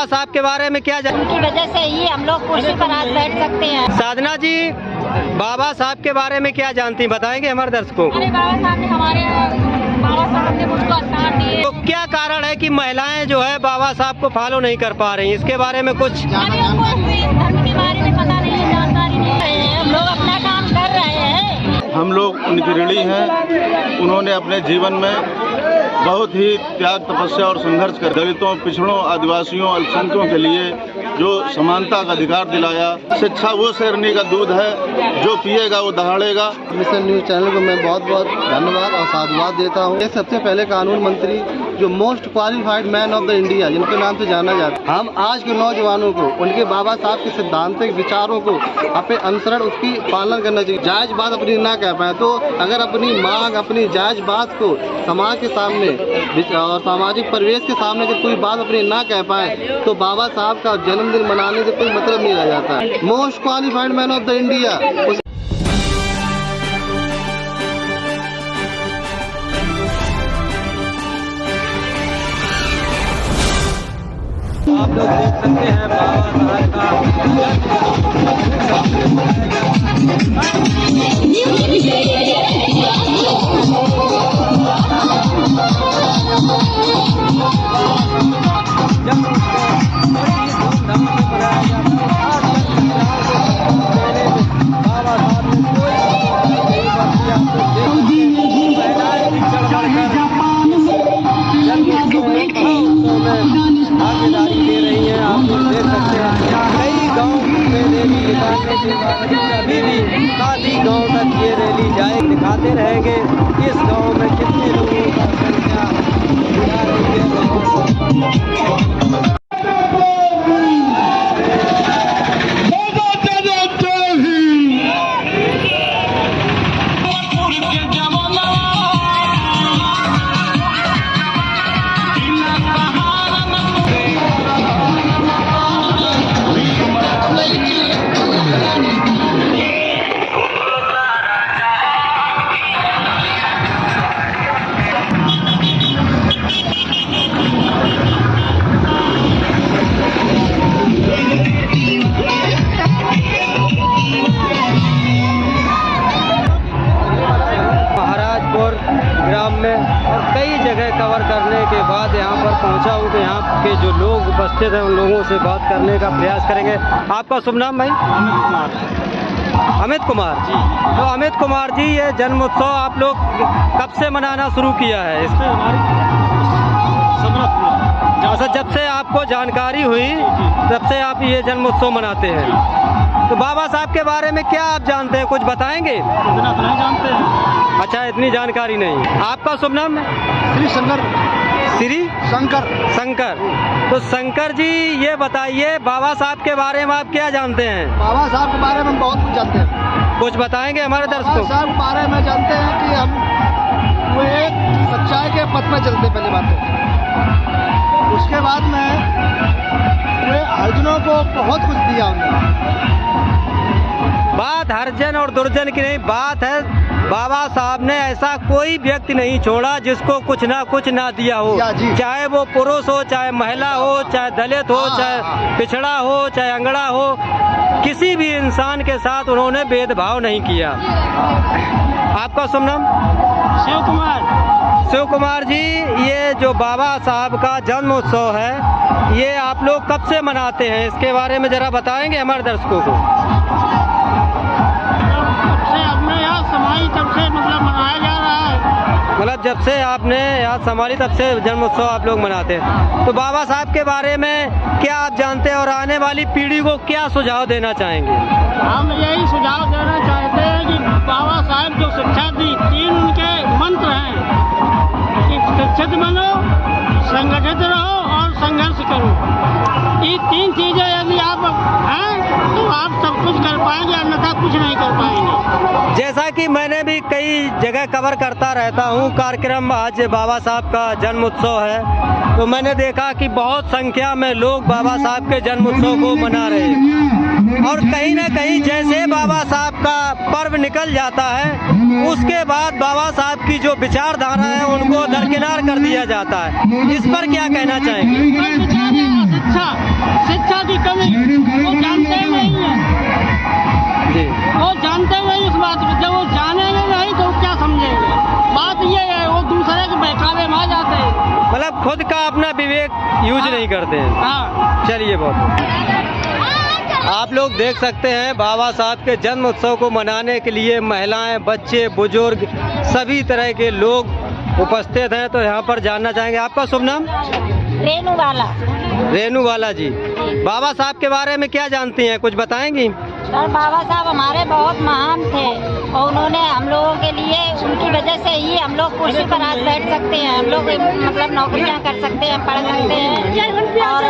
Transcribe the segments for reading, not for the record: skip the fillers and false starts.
बाबा साहब के बारे में क्या उनकी वजह से ही हम लोग कुर्सी पर आज बैठ सकते हैं। साधना जी, बाबा साहब के बारे में क्या जानती बताएंगे हमारे दर्शकों को? अरे बाबा साहब ने बाबा साहब ने मुझको स्थान दिए। तो क्या कारण है कि महिलाएं जो है बाबा साहब को फॉलो नहीं कर पा रही, इसके बारे में कुछ? अभी उनको इस धर्म के बारे में पता नहीं है, जानकारी नहीं है। हम लोग अपना काम कर रहे हैं। हम लोग उनकी ऋणी हैं। उन्होंने अपने जीवन में बहुत ही त्याग, तपस्या और संघर्ष कर दलितों, पिछड़ों, आदिवासियों, अल्पसंख्यकों के लिए जो समानता का अधिकार दिलाया। शिक्षा वो शेरनी का दूध है, जो पिएगा वो दहाड़ेगा। मिशन न्यूज़ चैनल को मैं बहुत बहुत धन्यवाद और साधुवाद देता हूँ। ये सबसे पहले कानून मंत्री जो most qualified man of the India, जिनके नाम से जाना जाता है। हम आज के नौजवानों को उनके बाबा साहब के सिद्धांतिक विचारों को अपने अनुसरण, उसकी पालन करना चाहिए। जायज बात अपनी ना कह पाए तो अगर अपनी मांग, अपनी जायज बात को समाज के सामने और सामाजिक परिवेश के सामने अगर कोई बात अपनी ना कह पाए तो बाबा साहब का जन्मदिन मनाने से कोई मतलब नहीं रह जाता है। Most qualified man of the India. आप लोग देख सकते हैं भागीदारी ले रही है। आप लोग देख सकते हैं कई गांव में रैली निकालने के बाद अभी भी काफी गांव तक ये रैली जाए। दिखाते रहेंगे इस गांव में कितने लोगों का संख्या जा रही है। ग्राम में और कई जगह कवर करने के बाद यहाँ पर पहुँचा हूँ। तो यहाँ के जो लोग उपस्थित हैं उन लोगों से बात करने का प्रयास करेंगे। आपका शुभ नाम भाई? अमित कुमार जी। तो अमित कुमार जी, ये जन्म उत्सव आप लोग कब से मनाना शुरू किया है? इससे अच्छा, जब से आपको जानकारी हुई तब से आप ये जन्म उत्सव मनाते हैं। तो बाबा साहब के बारे में क्या आप जानते हैं, कुछ बताएंगे? इतना तो नहीं जानते हैं। अच्छा, इतनी जानकारी नहीं। आपका शुभ नाम है? श्री शंकर। श्री शंकर। शंकर। तो शंकर जी, ये बताइए बाबा साहब के बारे में आप क्या जानते हैं? बाबा साहब के बारे में बहुत कुछ जानते हैं। कुछ बताएंगे हमारे दर्शकों? बाबा साहब के बारे में जानते हैं कि हम वो एक सच्चाई के पथ में चलते, पहली बात तो। उसके बाद में वे अर्जुनों को बहुत कुछ दिया उन्होंने। बात हरजन और दुर्जन की नहीं, बात है बाबा साहब ने ऐसा कोई व्यक्ति नहीं छोड़ा जिसको कुछ ना दिया हो। चाहे वो पुरुष हो, चाहे महिला हो, चाहे दलित हो, चाहे पिछड़ा हो, चाहे अंगड़ा हो, किसी भी इंसान के साथ उन्होंने भेदभाव नहीं किया। आपका शुभ नाम? शिव कुमार। शिव कुमार जी, ये जो बाबा साहब का जन्म उत्सव है ये आप लोग कब से मनाते हैं, इसके बारे में जरा बताएंगे हमारे दर्शकों को? तब से मतलब मनाया जा रहा है। मतलब जब से आपने याद संभाली तब से जन्म उत्सव आप लोग मनाते हैं। तो बाबा साहब के बारे में क्या आप जानते हैं और आने वाली पीढ़ी को क्या सुझाव देना चाहेंगे? हम यही सुझाव देना चाहते हैं कि बाबा साहब जो शिक्षा दी, 3 उनके मंत्र हैं कि शिक्षित बनो, संगठित रहो और संघर्ष करो। ये 3 चीजें यदि आप हैं तो आप सब कुछ कर पाएंगे, अन्यथा कुछ नहीं कर पाएंगे। जैसा कि मैंने भी कई जगह कवर करता रहता हूँ कार्यक्रम, आज बाबा साहब का जन्म उत्सव है तो मैंने देखा कि बहुत संख्या में लोग बाबा साहब के जन्म उत्सव को मना रहे हैं। और कहीं ना कहीं जैसे बाबा साहब का पर्व निकल जाता है उसके बाद बाबा साहब की जो विचारधारा है उनको दरकिनार कर दिया जाता है। इस पर क्या कहना चाहेंगे? शिक्षा की कमी वो जानते ही नहीं है। जी वो जानते ही नहीं इस बात को, जब वो जानेंगे नहीं तो क्या समझेंगे। बात ये है वो दूसरे के बहकावे में आ जाते हैं। मतलब खुद का अपना विवेक यूज नहीं करते हैं। हाँ चलिए बहुत आप लोग देख सकते हैं बाबा साहब के जन्म उत्सव को मनाने के लिए महिलाएं, बच्चे, बुजुर्ग सभी तरह के लोग उपस्थित हैं। तो यहाँ पर जानना चाहेंगे आपका शुभ नाम? रेनू वाला। रेनू वाला जी, बाबा साहब के बारे में क्या जानती हैं, कुछ बताएंगी? सर बाबा साहब हमारे बहुत महान थे और उन्होंने हम लोगों के लिए, उनकी वजह से ही हम लोग कुर्सी पर आज बैठ सकते हैं, हम लोग मतलब नौकरियां कर सकते हैं, पढ़ सकते हैं और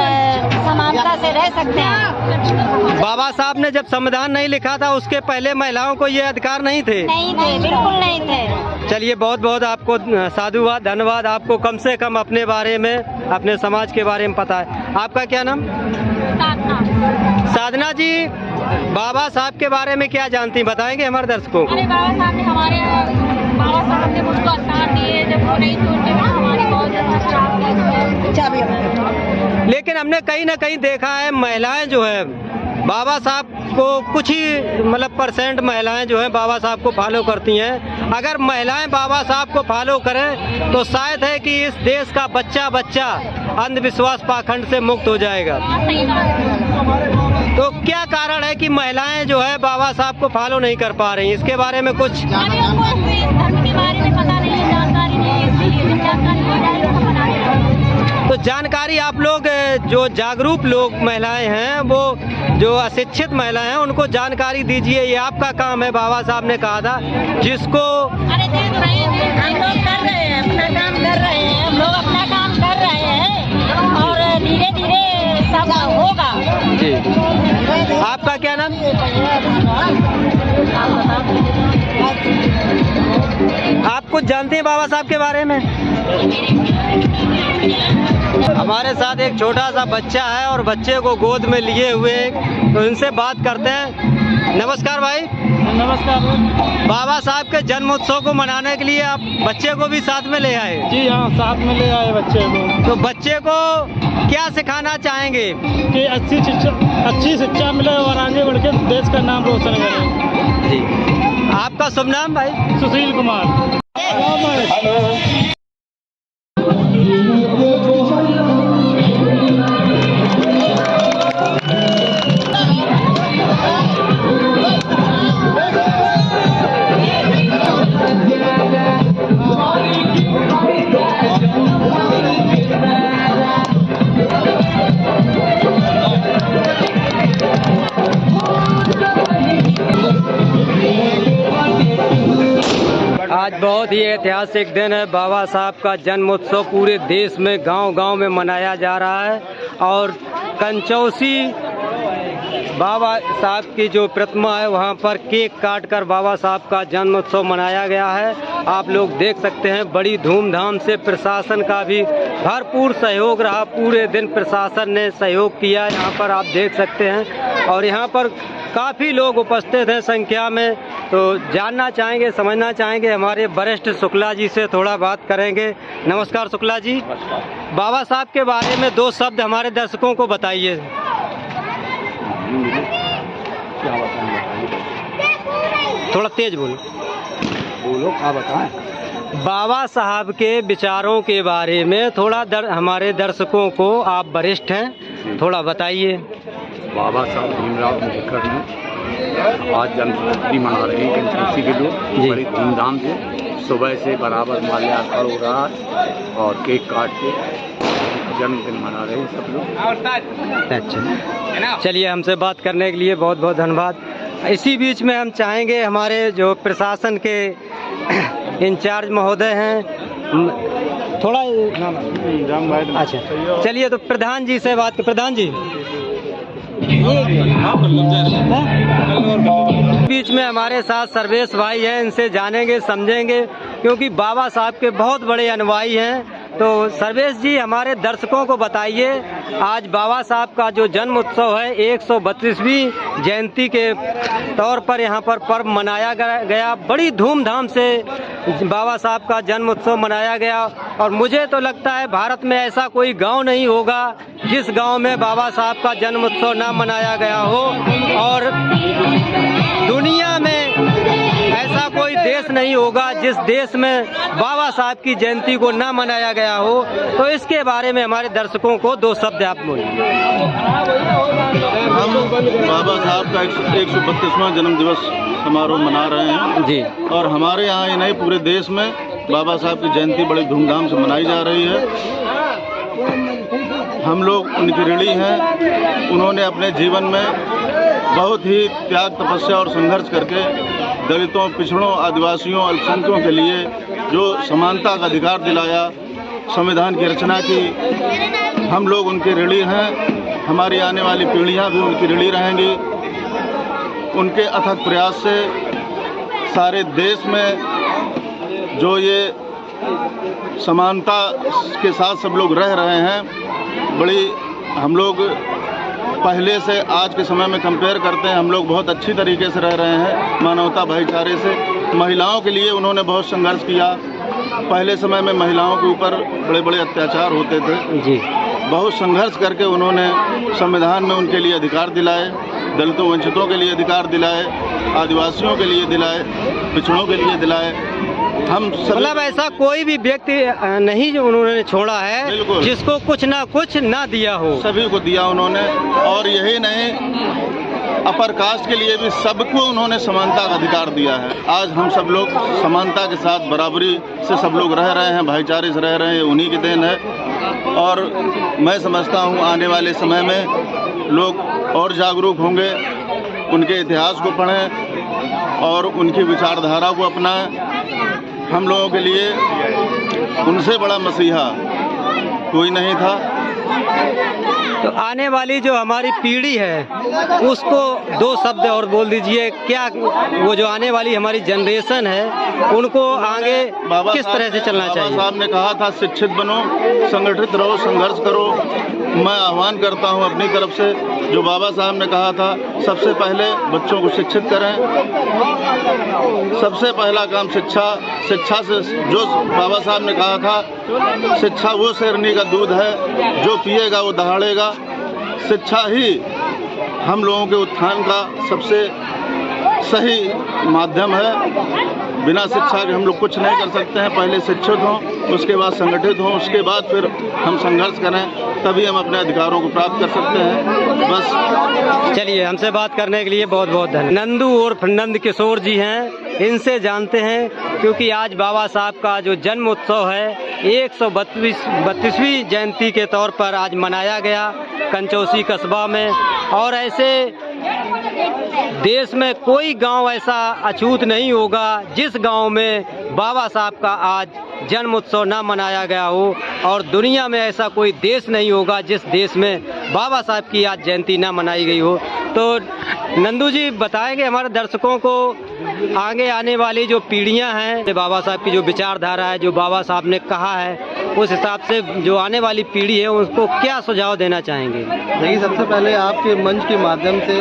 समानता से रह सकते हैं। बाबा साहब ने जब संविधान नहीं लिखा था उसके पहले महिलाओं को ये अधिकार नहीं थे? नहीं थे, बिल्कुल नहीं थे। चलिए बहुत बहुत आपको साधुवाद, धन्यवाद। आपको कम से कम अपने बारे में, अपने समाज के बारे में पता है। आपका क्या नाम? साधना जी, बाबा साहब के बारे में क्या जानती बताएंगे हमारे दर्शकों को? अरे बाबा साहब ने मुझको अधिकार दिए, जब वो नहीं तो उनके बिना हमारी बहुत ज़्यादा। लेकिन हमने कहीं ना कहीं देखा है महिलाएं जो है बाबा साहब को कुछ ही मतलब % महिलाएं जो है बाबा साहब को फॉलो करती हैं। अगर महिलाएं बाबा साहब को फॉलो करें तो शायद है कि इस देश का बच्चा बच्चा अंधविश्वास पाखंड से मुक्त हो जाएगा। तो क्या कारण है कि महिलाएं जो है बाबा साहब को फॉलो नहीं कर पा रही, इसके बारे में कुछ? अभी उनको इस धर्म के बारे में पता नहीं है, जानकारी नहीं है, इसलिए जानकारी हो जाए तो पता नहीं। तो जानकारी आप लोग जो जागरूक लोग महिलाएं हैं, वो जो अशिक्षित महिलाएं हैं, उनको जानकारी दीजिए, ये आपका काम है। बाबा साहब ने कहा था जिसको अरे दे तो रहे हैं, हम लोग कर रहे हैं, अपना काम कर रहे हैं, हम लोग अपना काम कर रहे हैं और धीरे धीरे सब होगा। जी, आपका क्या नाम? आप कुछ जानते हैं बाबा साहब के बारे में? हमारे साथ एक छोटा सा बच्चा है और बच्चे को गोद में लिए हुए, तो इनसे बात करते हैं। नमस्कार भाई। नमस्कार। बाबा साहब के जन्म उत्सव को मनाने के लिए आप बच्चे को भी साथ में ले आए? जी हाँ, साथ में ले आए बच्चे को। तो बच्चे को क्या सिखाना चाहेंगे? कि अच्छी शिक्षा मिले और आगे बढ़ के देश का नाम रोशन करें। जी, आपका शुभ नाम भाई? सुशील कुमार। आज बहुत ही ऐतिहासिक दिन है। बाबा साहब का जन्म उत्सव पूरे देश में गांव-गांव में मनाया जा रहा है और कंचौसी बाबा साहब की जो प्रतिमा है वहां पर केक काटकर बाबा साहब का जन्म उत्सव मनाया गया है। आप लोग देख सकते हैं बड़ी धूमधाम से, प्रशासन का भी भरपूर सहयोग रहा, पूरे दिन प्रशासन ने सहयोग किया। यहाँ पर आप देख सकते हैं और यहाँ पर काफ़ी लोग उपस्थित हैं संख्या में। तो जानना चाहेंगे, समझना चाहेंगे, हमारे वरिष्ठ शुक्ला जी से थोड़ा बात करेंगे। नमस्कार शुक्ला जी, बाबा साहब के बारे में 2 शब्द हमारे दर्शकों को बताइए। थोड़ा तेज बोलो। क्या बताएं? बाबा साहब के विचारों के बारे में थोड़ा हमारे दर्शकों को, आप वरिष्ठ हैं, थोड़ा बताइए। बाबा साहब भीमराव अम्बेडकर ने आज जन्मशताब्दी मना रहे हैं कंचौसी के लोग बड़ी धूमधाम से। सुबह से बराबर माल्यार्पण हो रहा है और केक काट के जन्मदिन मना रहे हैं सब लोग। अच्छा, चलिए, हमसे बात करने के लिए बहुत बहुत धन्यवाद। इसी बीच में हम चाहेंगे हमारे जो प्रशासन के इंचार्ज महोदय हैं, थोड़ा अच्छा, चलिए तो प्रधान जी से बात। प्रधान जी, बीच में हमारे साथ सर्वेश भाई हैं, इनसे जानेंगे समझेंगे, क्योंकि बाबा साहब के बहुत बड़े अनुयायी हैं। तो सर्वेश जी, हमारे दर्शकों को बताइए, आज बाबा साहब का जो जन्म उत्सव है 132वीं जयंती के तौर पर यहाँ पर पर्व मनाया गया। बड़ी धूमधाम से बाबा साहब का जन्म उत्सव मनाया गया और मुझे तो लगता है भारत में ऐसा कोई गांव नहीं होगा जिस गांव में बाबा साहब का जन्म उत्सव ना मनाया गया हो, और दुनिया में ऐसा कोई देश नहीं होगा जिस देश में बाबा साहब की जयंती को ना मनाया गया हो। तो इसके बारे में हमारे दर्शकों को दो शब्द आप बोलिए। हम बाबा साहब का 132वां जन्म दिवस समारोह मना रहे हैं जी, और हमारे यहाँ ही नहीं पूरे देश में बाबा साहब की जयंती बड़ी धूमधाम से मनाई जा रही है। हम लोग उनकी ऋणी हैं। उन्होंने अपने जीवन में बहुत ही त्याग, तपस्या और संघर्ष करके दलितों, पिछड़ों, आदिवासियों, अल्पसंख्यकों के लिए जो समानता का अधिकार दिलाया, संविधान की रचना की, हम लोग उनके ऋणी हैं। हमारी आने वाली पीढ़ियां भी उनकी ऋणी रहेंगी। उनके अथक प्रयास से सारे देश में जो ये समानता के साथ सब लोग रह रहे हैं, बड़ी हम लोग पहले से आज के समय में कंपेयर करते हैं, हम लोग बहुत अच्छी तरीके से रह रहे हैं, मानवता भाईचारे से। महिलाओं के लिए उन्होंने बहुत संघर्ष किया। पहले समय में महिलाओं के ऊपर बड़े बड़े अत्याचार होते थे जी। बहुत संघर्ष करके उन्होंने संविधान में उनके लिए अधिकार दिलाए, दलितों, वंचितों के लिए अधिकार दिलाए, आदिवासियों के लिए दिलाए, पिछड़ों के लिए दिलाए। हम मतलब ऐसा कोई भी व्यक्ति नहीं जो उन्होंने छोड़ा है जिसको कुछ ना कुछ ना दिया हो। सभी को दिया उन्होंने, और यही नहीं, अपर कास्ट के लिए भी सबको उन्होंने समानता का अधिकार दिया है। आज हम सब लोग समानता के साथ बराबरी से सब लोग रह रहे हैं, भाईचारे से रह रहे हैं, उन्हीं की देन है। और मैं समझता हूँ आने वाले समय में लोग और जागरूक होंगे, उनके इतिहास को पढ़ें और उनकी विचारधारा को अपनाएं। हम लोगों के लिए उनसे बड़ा मसीहा कोई नहीं था। तो आने वाली जो हमारी पीढ़ी है उसको दो शब्द और बोल दीजिए, क्या वो जो आने वाली हमारी जनरेशन है उनको आगे किस तरह से चलना चाहिए? बाबा साहब ने कहा था शिक्षित बनो, संगठित रहो, संघर्ष करो। मैं आह्वान करता हूं अपनी तरफ से, जो बाबा साहब ने कहा था, सबसे पहले बच्चों को शिक्षित करें। सबसे पहला काम शिक्षा से, जो बाबा साहब ने कहा था, शिक्षा वो शेरनी का दूध है, जो पिएगा वो दहाड़ेगा। शिक्षा ही हम लोगों के उत्थान का सबसे सही माध्यम है। बिना शिक्षा के हम लोग कुछ नहीं कर सकते हैं। पहले शिक्षित हों, उसके बाद संगठित हों, उसके बाद फिर हम संघर्ष करें, तभी हम अपने अधिकारों को प्राप्त कर सकते हैं। बस। चलिए, हमसे बात करने के लिए बहुत बहुत धन्यवाद। नंदू उर्फ नंद किशोर जी हैं, इनसे जानते हैं, क्योंकि आज बाबा साहब का जो जन्म उत्सव है 132वीं जयंती के तौर पर आज मनाया गया कंचौसी कस्बा में। और ऐसे देश में कोई गांव ऐसा अछूत नहीं होगा जिस गांव में बाबा साहब का आज जन्म उत्सव ना मनाया गया हो, और दुनिया में ऐसा कोई देश नहीं होगा जिस देश में बाबा साहब की आज जयंती ना मनाई गई हो। तो नंदू जी बताएंगे हमारे दर्शकों को, आगे आने वाली जो पीढ़ियां हैं, बाबा साहब की जो विचारधारा है, जो बाबा साहब ने कहा है, उस हिसाब से जो आने वाली पीढ़ी है उसको क्या सुझाव देना चाहेंगे? देखिए, सबसे पहले आपके मंच के माध्यम से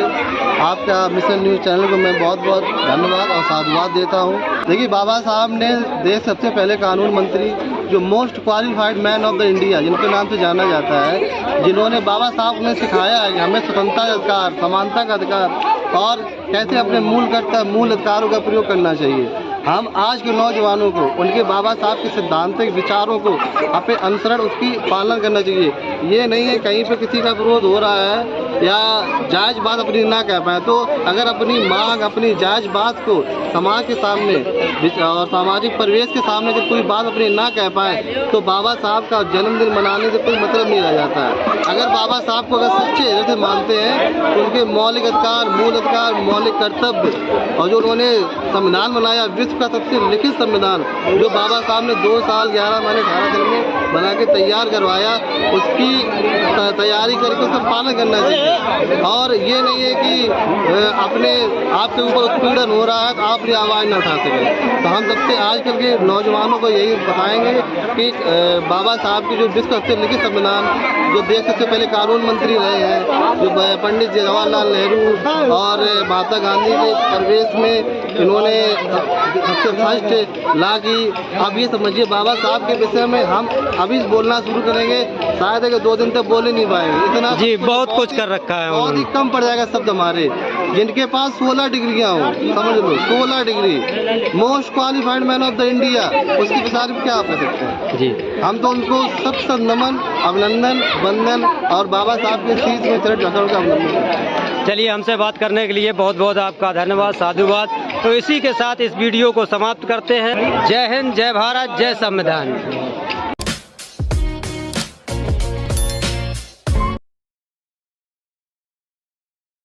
आपका मिशन न्यूज़ चैनल को मैं बहुत बहुत धन्यवाद और साधुवाद देता हूँ। देखिए, बाबा साहब ने देश सबसे पहले कानून मंत्री, जो most qualified man of the India जिनके नाम से जाना जाता है, जिन्होंने बाबा साहब ने सिखाया है कि हमें स्वतंत्रता का अधिकार, समानता का अधिकार और कैसे अपने मूल अधिकारों का प्रयोग करना चाहिए। हम आज के नौजवानों को उनके बाबा साहब के सिद्धांतिक विचारों को अपने अनुसरण, उसकी पालन करना चाहिए। ये नहीं है कहीं पे किसी का विरोध हो रहा है या जायज़ बात अपनी ना कह पाए, तो अगर अपनी मांग, अपनी जायज़ बात को समाज के सामने और सामाजिक परिवेश के सामने जब कोई बात अपनी ना कह पाए, तो बाबा साहब का जन्मदिन मनाने से कोई मतलब नहीं रह जाता है। अगर बाबा साहब को अगर सच्चे हृदय से मानते हैं तो उनके मौलिक अधिकार, मूल अधिकार, मौलिक कर्तव्य, और जो उन्होंने संविधान बनाया, विश्व का सबसे लिखित संविधान, जो बाबा साहब ने 2 साल 11 महीने 18 दिन में बना के तैयार करवाया, उसकी तैयारी करके उसका पालन करना चाहिए। है और ये नहीं है कि अपने आपके ऊपर उत्पीड़न हो रहा है तो आप ये आवाज़ न उठा सकें। तो हम सबसे आजकल के नौजवानों को यही बताएंगे कि बाबा साहब की जो विश्व से लिखित संविधान, जो देश से पहले कानून मंत्री रहे हैं, जो पंडित जवाहरलाल नेहरू और महात्मा गांधी के परिवेश में इन्होंने सबसे फर्स्ट ला की। अब ये समझिए बाबा साहब के विषय में हम अभी बोलना शुरू करेंगे, शायद है कि 2 दिन तक बोल ही नहीं पाएंगे, इतना जी बहुत कुछ कर रखा है बहुत ही कम पड़ जाएगा शब्द हमारे। जिनके पास 16 डिग्रियां हो, समझ लो 16 degree, most qualified man of the India, उसकी विचार क्या आप कर सकते हैं जी। हम तो उनको सबसे नमन, अभिनंदन, वंदन और बाबा साहब के शीश में चरण झुकाने का अभिनंदन। चलिए, हमसे बात करने के लिए बहुत बहुत आपका धन्यवाद, साधुवाद। तो इसी के साथ इस वीडियो को समाप्त करते हैं। जय हिंद, जय भारत, जय संविधान।